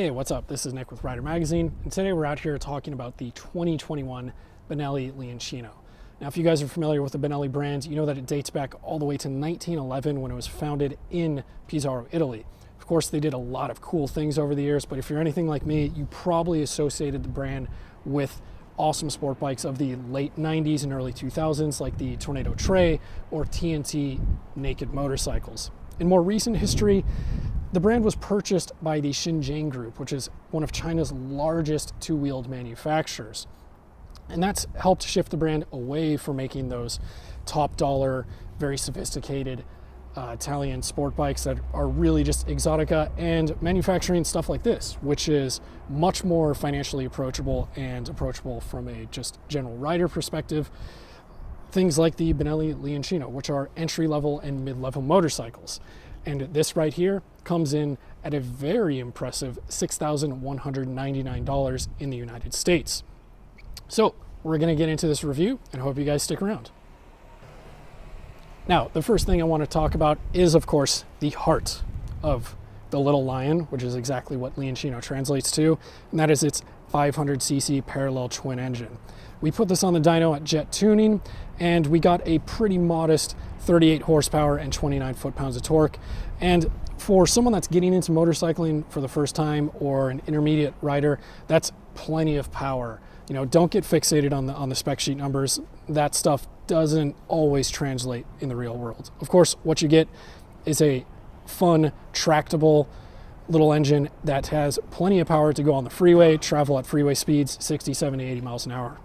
Hey, what's up? This is Nick with Rider Magazine, and today we're out here talking about the 2021 Benelli Leoncino. Now, if you guys are familiar with the Benelli brand, you know that it dates back all the way to 1911 when it was founded in Pesaro, Italy. Of course, they did a lot of cool things over the years, but if you're anything like me, you probably associated the brand with awesome sport bikes of the late 90s and early 2000s, like the Tornado Tray or TNT naked motorcycles. In more recent history, the brand was purchased by the Xinjiang Group, which is one of China's largest two-wheeled manufacturers. And that's helped shift the brand away from making those top dollar, very sophisticated Italian sport bikes that are really just exotica, and manufacturing stuff like this, which is much more financially approachable and approachable from a just general rider perspective. Things like the Benelli Leoncino, which are entry-level and mid-level motorcycles. And this right here comes in at a very impressive $6,199 in the United States. So we're going to get into this review and hope you guys stick around. Now, the first thing I want to talk about is, of course, the heart of the Little Lion, which is exactly what Leoncino translates to, and that is its 500cc parallel twin engine. We put this on the dyno at Jet Tuning, and we got a pretty modest 38 horsepower and 29 foot-pounds of torque. And for someone that's getting into motorcycling for the first time or an intermediate rider, that's plenty of power. You know, don't get fixated on the spec sheet numbers. That stuff doesn't always translate in the real world. Of course, what you get is a fun, tractable little engine that has plenty of power to go on the freeway, travel at freeway speeds, 60, 70, 80 miles an hour.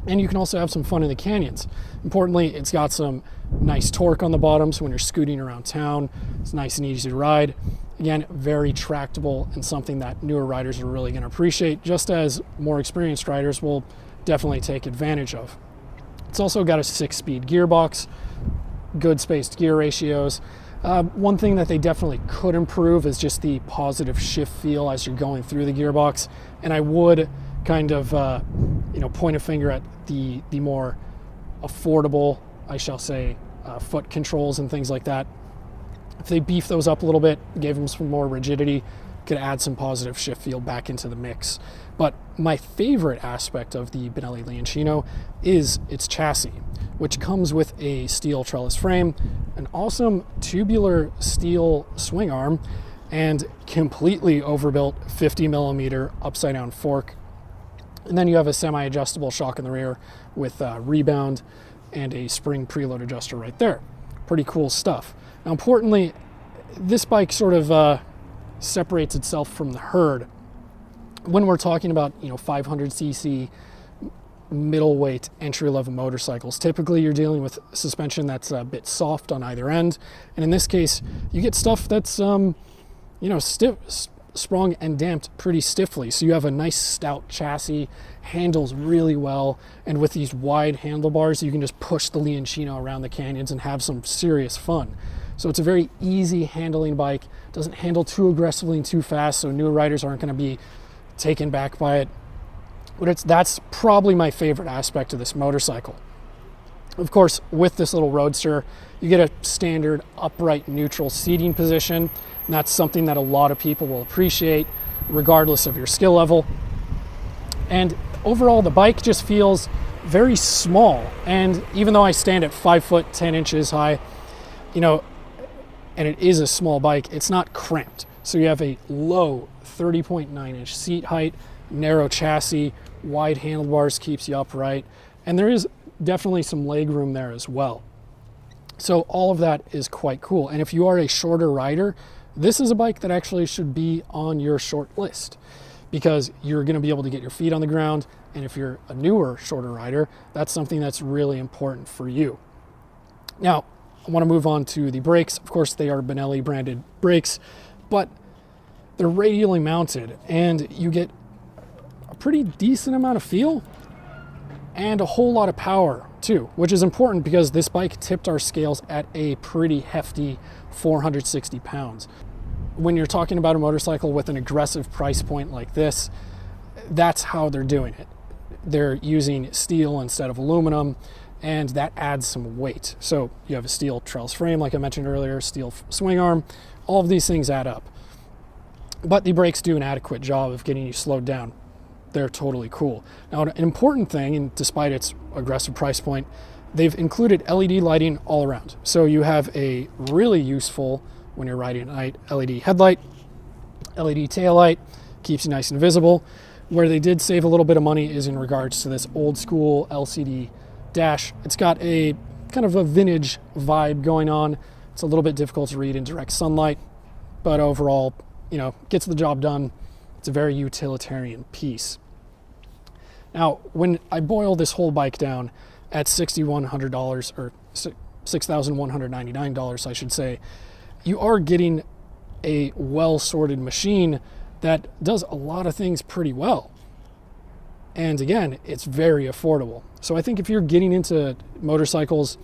And you can also have some fun in the canyons. Importantly, it's got some nice torque on the bottom, so when you're scooting around town, it's nice and easy to ride. Again, very tractable and something that newer riders are really going to appreciate, just as more experienced riders will definitely take advantage of. It's also got a 6-speed gearbox, good spaced gear ratios. One thing that they definitely could improve is just the positive shift feel as you're going through the gearbox. And I would kind of point a finger at the more affordable, I shall say, foot controls and things like that. If they beef those up a little bit, gave them some more rigidity, could add some positive shift feel back into the mix. But my favorite aspect of the Benelli Leoncino is its chassis, which comes with a steel trellis frame, an awesome tubular steel swing arm, and completely overbuilt 50 millimeter upside down fork. And then you have a semi-adjustable shock in the rear with rebound and a spring preload adjuster right there. Pretty cool stuff. Now, importantly, this bike sort of separates itself from the herd. When we're talking about 500cc middleweight entry-level motorcycles, typically you're dealing with suspension that's a bit soft on either end, and in this case, you get stuff that's stiff, sprung and damped pretty stiffly. So you have a nice stout chassis, handles really well, and with these wide handlebars, you can just push the Leoncino around the canyons and have some serious fun. So it's a very easy handling bike, doesn't handle too aggressively and too fast, so newer riders aren't going to be taken back by it. But that's probably my favorite aspect of this motorcycle. Of course, with this little roadster, you get a standard upright neutral seating position, and that's something that a lot of people will appreciate regardless of your skill level. And overall, the bike just feels very small. And even though I stand at 5 foot 10 inches high, and it is a small bike, it's not cramped. So you have a low 30.9 inch seat height, narrow chassis, wide handlebars keeps you upright, and there is definitely some leg room there as well. So all of that is quite cool. And if you are a shorter rider, this is a bike that actually should be on your short list, because you're going to be able to get your feet on the ground. And if you're a newer, shorter rider, that's something that's really important for you. Now, I want to move on to the brakes. Of course, they are Benelli branded brakes, but they're radially mounted, and you get a pretty decent amount of feel and a whole lot of power too, which is important because this bike tipped our scales at a pretty hefty 460 pounds. When you're talking about a motorcycle with an aggressive price point like this, that's how they're doing it. They're using steel instead of aluminum, and that adds some weight. So you have a steel trellis frame, like I mentioned earlier, steel swing arm, all of these things add up. but the brakes do an adequate job of getting you slowed down. They're totally cool. Now, an important thing, and despite its aggressive price point, they've included LED lighting all around. So you have a really useful, when you're riding at night, LED headlight, LED tail light, keeps you nice and visible. Where they did save a little bit of money is in regards to this old school LCD dash. It's got a kind of a vintage vibe going on. It's a little bit difficult to read in direct sunlight, but overall, gets the job done. It's a very utilitarian piece. Now, when I boil this whole bike down at $6,100 or $6,199, I should say, you are getting a well-sorted machine that does a lot of things pretty well. And again, it's very affordable. So I think if you're getting into motorcycles,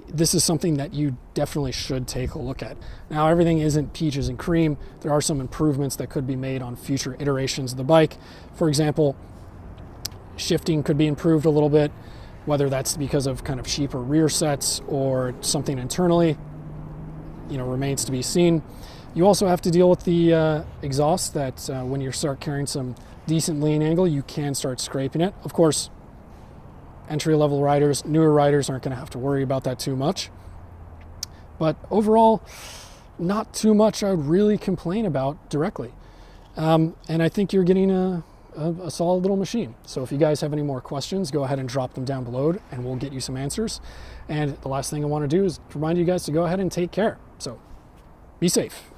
this is something that you definitely should take a look at. Now, everything isn't peaches and cream. There are some improvements that could be made on future iterations of the bike. For example, shifting could be improved a little bit, whether that's because of kind of cheaper rear sets or something internally, remains to be seen. You also have to deal with the exhaust that when you start carrying some decent lean angle, you can start scraping it. Of course, entry-level riders, newer riders aren't going to have to worry about that too much. But overall, not too much I would really complain about directly. And I think you're getting a solid little machine. So if you guys have any more questions, go ahead and drop them down below and we'll get you some answers. And the last thing I want to do is remind you guys to go ahead and take care. So be safe.